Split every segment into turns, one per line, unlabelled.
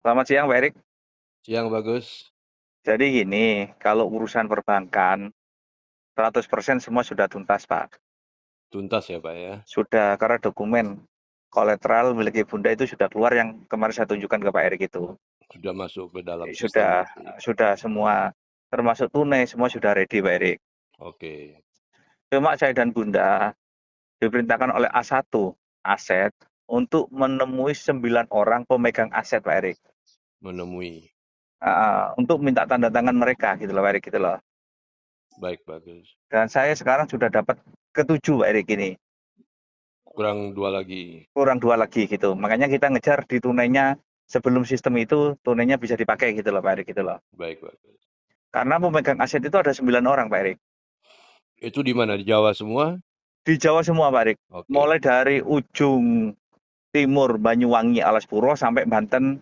Selamat siang, Pak Erik.
Siang bagus,
Jadi gini, kalau urusan perbankan, 100% semua sudah tuntas, Pak.
tuntas ya Pak ya.
Sudah, karena dokumen kolateral milik Ibunda itu sudah keluar yang kemarin saya tunjukkan ke Pak Erik itu.
Sudah masuk ke dalam sistem
Sudah,
berarti.
sudah semua, termasuk tunai, semua sudah ready, Pak Erik.
Oke,
Cuma saya dan Bunda diperintahkan oleh A1 aset untuk menemui 9 orang pemegang aset, Pak Erik.
menemui.
Untuk minta tanda tangan mereka, gitu loh, Pak Erik, gitu loh.
Baik bagus.
Dan saya sekarang sudah dapat ketujuh, Pak Erik, ini.
Kurang dua lagi.
Kurang dua lagi gitu. Makanya kita ngejar di tunainya sebelum sistem itu tunainya bisa dipakai gitu loh Pak Erik gitu loh.
Baik bagus.
Karena pemegang aset itu ada 9 orang Pak Erik.
Itu di mana? Di Jawa semua?
Di Jawa semua Pak Erik.
Oke.
Mulai dari ujung timur Banyuwangi Alas Purwo sampai Banten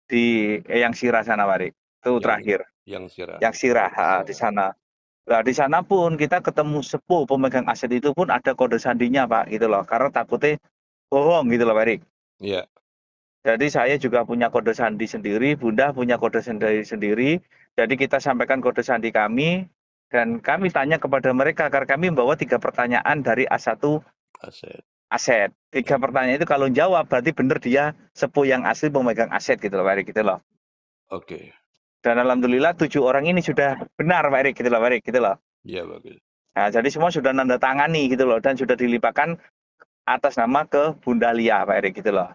di Eyang Sirah sana Pak Erik. Itu
Yang
terakhir.
yang Sirah.
Yang Sirah di sana. Nah, di sana pun kita ketemu sepuh pemegang aset itu pun ada kode sandinya Pak gitu loh. Karena takutnya bohong gitu loh Pak Erik.
Iya.
Jadi saya juga punya kode sandi sendiri, Bunda punya kode sandi sendiri. Jadi kita sampaikan kode sandi kami dan kami tanya kepada mereka karena kami membawa 3 pertanyaan dari A1
Aset.
aset. 3 pertanyaan itu kalau jawab berarti benar dia sepuh yang asli pemegang aset gitu loh Pak Erik gitu loh.
Oke.
Dan alhamdulillah 7 orang ini sudah benar Pak Erik gitu loh Pak Erik gitu loh.
Iya bagus.
Nah, jadi semua sudah nanda tangani gitu loh dan sudah dilimpahkan atas nama ke Bunda Lia Pak Erik gitu loh.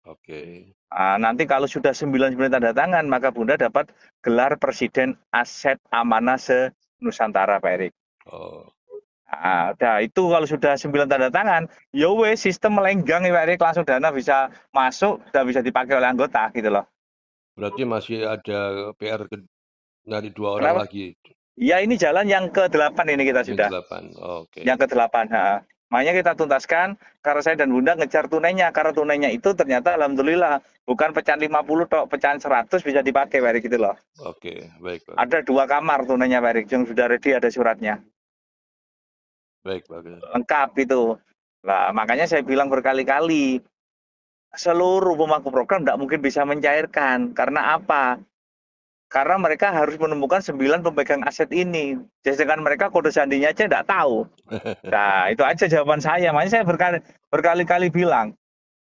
Oke.
Nanti kalau sudah 99 tanda tangan, maka Bunda dapat gelar Presiden Aset Amanah se-Nusantara, Pak Erik.
Oh,
Nah, itu kalau sudah 9 tanda tangan, ya wes sistem melenggang ya Pak Erik, langsung dana bisa masuk dan bisa dipakai oleh anggota gitu loh.
berarti masih ada PR dari dua orang
Kenapa?
lagi.
Ya ini jalan yang ke-8 ini kita
Yang
sudah.
delapan. Oke.
Yang ke-8. Makanya kita tuntaskan karena saya dan Bunda ngejar tunainya. Karena tunainya itu ternyata alhamdulillah bukan pecahan 50 tok, pecahan 100 bisa dipakai Pak Erik gitu loh.
Oke, baik bagus.
Ada 2 kamar tunainya Pak Erik, yang sudah ready ada suratnya.
Baik bagus.
Lengkap itu. Nah, makanya saya bilang berkali-kali, seluruh pemangku program tidak mungkin bisa mencairkan. Karena apa? Karena mereka harus menemukan 9 pemegang aset ini. Sedangkan mereka kode sandinya aja tidak tahu. Nah, itu aja jawaban saya. Makanya saya berkali-kali bilang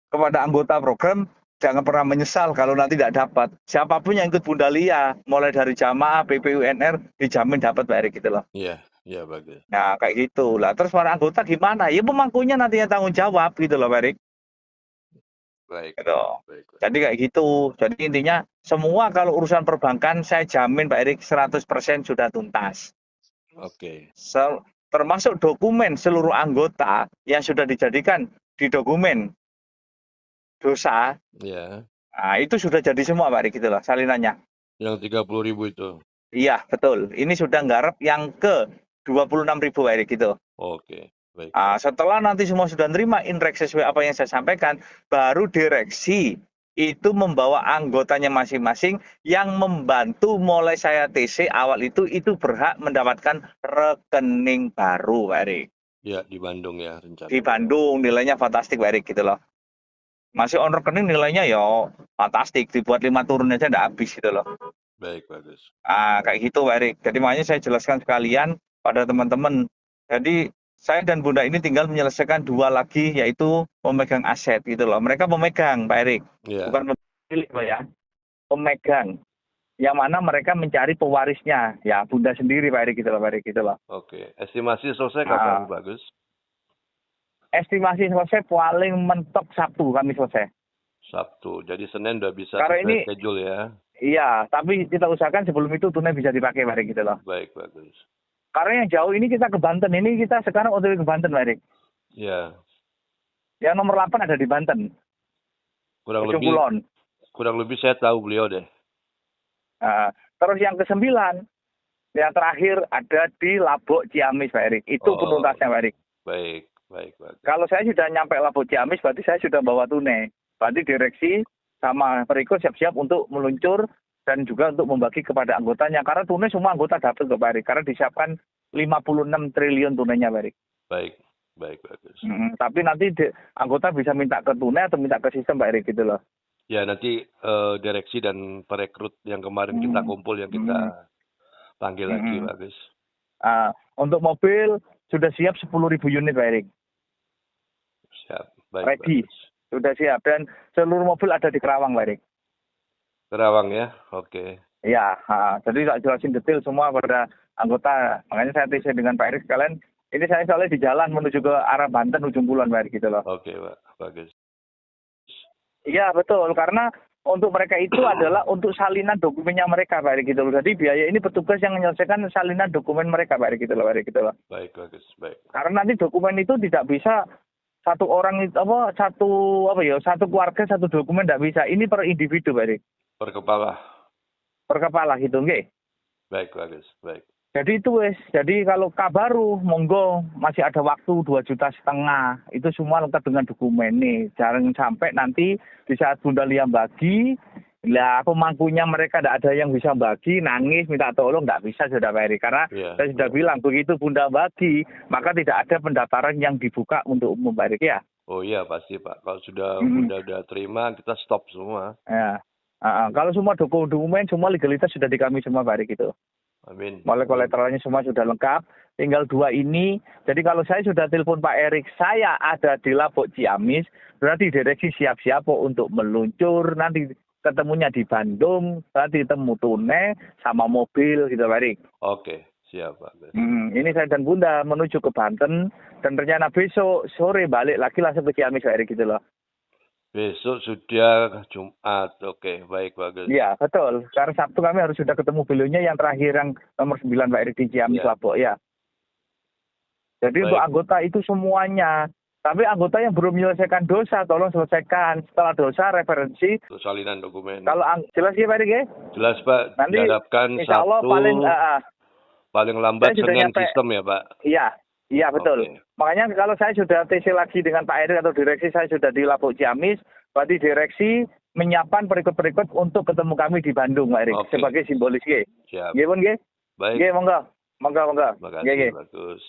kepada anggota program, jangan pernah menyesal kalau nanti tidak dapat. Siapapun yang ikut Bunda Lia, mulai dari jamaah, PPUNR, dijamin dapat Pak Erik gitu loh.
Iya, iya bagus.
Nah, kayak gitu. Lah, terus para anggota gimana? Ya pemangkunya nantinya tanggung jawab gitu loh, Pak Erik.
Baik,
Gitu.
baik, baik.
Jadi kayak gitu. Jadi intinya semua kalau urusan perbankan saya jamin Pak Erik 100% sudah tuntas.
Oke.
Termasuk dokumen seluruh anggota yang sudah dijadikan di dokumen dosa,
Ya,
itu sudah jadi semua Pak Erik gitu loh salinannya.
yang 30.000 itu.
Iya, betul. Ini sudah nggarap yang ke 26.000 Pak Erik gitu.
Oke, baik, baik.
Setelah nanti semua sudah nerima inrek sesuai apa yang saya sampaikan, baru direksi itu membawa anggotanya masing-masing yang membantu mulai saya TC awal itu berhak mendapatkan rekening baru, Pak Erik.
Ya, di Bandung ya
Di
rencananya.
Bandung nilainya fantastik, Pak Erik, gitu loh. Masih on rekening nilainya ya fantastik, dibuat 5 turun aja nggak habis gitu loh.
Baik, bagus.
Kayak gitu, Pak Erik. Jadi makanya saya jelaskan sekalian pada teman-teman. Jadi saya dan Bunda ini tinggal menyelesaikan 2 lagi, yaitu pemegang aset gitu loh. Mereka pemegang, Pak Erik.
Ya,
Bukan pemilik, Pak ya. Pemegang. Yang mana mereka mencari pewarisnya. Ya, Bunda sendiri, Pak Erik gitu loh, Pak Erik gitu loh.
oke. Estimasi selesai kapan,
Nah,
bagus?
estimasi selesai paling mentok Sabtu kami selesai.
Sabtu. Jadi Senin udah bisa
Karena ini,
sesuai schedule ya.
iya, tapi kita usahakan sebelum itu tunai bisa dipakai, Pak Erik gitu loh.
Baik, bagus.
Karena yang jauh ini kita ke Banten, ini kita sekarang OTW ke Banten, Pak Erik.
Ya,
Yang nomor 8 ada di Banten.
kurang
Ujung
lebih
Kulon.
saya tahu beliau deh.
Terus yang ke-9, yang terakhir ada di Labok Ciamis, Pak Erik. Itu
Oh,
penuntasnya, Pak Erik.
baik, baik, bagus.
Kalau saya sudah nyampe Labok Ciamis, berarti saya sudah bawa tunai. Berarti direksi sama Periko siap-siap untuk meluncur dan juga untuk membagi kepada anggotanya. Karena tunai semua anggota dapat ke Pak Erik. Karena disiapkan 56 triliun tunainya, Pak Erik.
Baik, baik, bagus.
Tapi nanti anggota bisa minta ke tunai atau minta ke sistem, Pak Erik, gitu loh.
Ya nanti direksi dan perekrut yang kemarin kita kumpul, yang kita panggil lagi, Pak Agus.
Untuk mobil sudah siap 10.000 unit, Pak Erik.
Siap, baik.
Ready, sudah siap, dan seluruh mobil ada di Kerawang, Pak Erik.
Kerawang ya, oke.
Ya, jadi tak jelasin detail semua pada anggota. Makanya saya TC dengan Pak Erik sekalian. Ini saya soalnya di jalan menuju ke arah Banten, ujung Kulon, Pak Erik, gitu loh.
Oke, Pak, bagus.
Iya, betul. Karena untuk mereka itu adalah untuk salinan dokumennya mereka, Pak Erik, gitu loh. Jadi biaya ini petugas yang menyelesaikan salinan dokumen mereka, Pak Erik, gitu loh, Pak Erik, gitu loh.
Baik, bagus, baik.
Karena nanti dokumen itu tidak bisa satu orang itu satu keluarga satu dokumen tidak bisa. Ini per individu, Pak Erik.
Per kepala.
Per kepala gitu, nggih.
Baik, bagus, baik.
Jadi itu wes. Jadi kalau baru monggo masih ada waktu 2,5 juta. Itu semua lengkap dengan dokumen nih. Jangan sampai nanti di saat Bunda Lia bagi, lah pemangkunya mereka tidak ada yang bisa bagi, nangis minta tolong, tidak bisa, sudah Pak Eri. Karena saya sudah bilang begitu Bunda bagi, maka tidak ada pendaftaran yang dibuka untuk umum, Pak Eri, ya.
Oh iya pasti Pak. Kalau sudah Bunda udah terima, kita stop semua.
Ya. Kalau semua dokumen, semua legalitas sudah di kami semua, Pak Eri, gitu.
Amin.
Mulai kolateralnya semua sudah lengkap. Tinggal 2 ini. Jadi kalau saya sudah telepon Pak Erik, saya ada di Labok Ciamis, berarti direksi siap-siap untuk meluncur. Nanti ketemunya di Bandung, nanti ketemu tunai sama mobil gitu, Pak Erik.
Oke, siap Pak.
Ini saya dan Bunda menuju ke Banten, dan rencana besok sore balik lagi langsung ke Ciamis, Pak Erik, gitu loh.
Besok sudah Jumat, oke, baik bagus.
Iya, betul. Karena Sabtu kami harus sudah ketemu beliaunya yang terakhir yang nomor 9 Pak Erik di Ciamis, Labok, ya. Jadi baik. Untuk anggota itu semuanya. Tapi anggota yang belum menyelesaikan dosa, tolong selesaikan. Setelah dosa, referensi.
Salinan dokumen.
Kalau jelas ya Pak Erik, ya?
Jelas Pak. Nanti diharapkan
insya Allah
paling lambat Senin sistem ya Pak?
Iya betul. Okay. Makanya kalau saya sudah TC lagi dengan Pak Erik atau direksi, saya sudah di Labok Ciamis, berarti direksi menyiapkan perikop-perikop untuk ketemu kami di Bandung, Pak Erik, sebagai simbolis.
Siap.
Nggih, pun nggih.
Baik.
Nggih, monggo.
Terima kasih, bagus.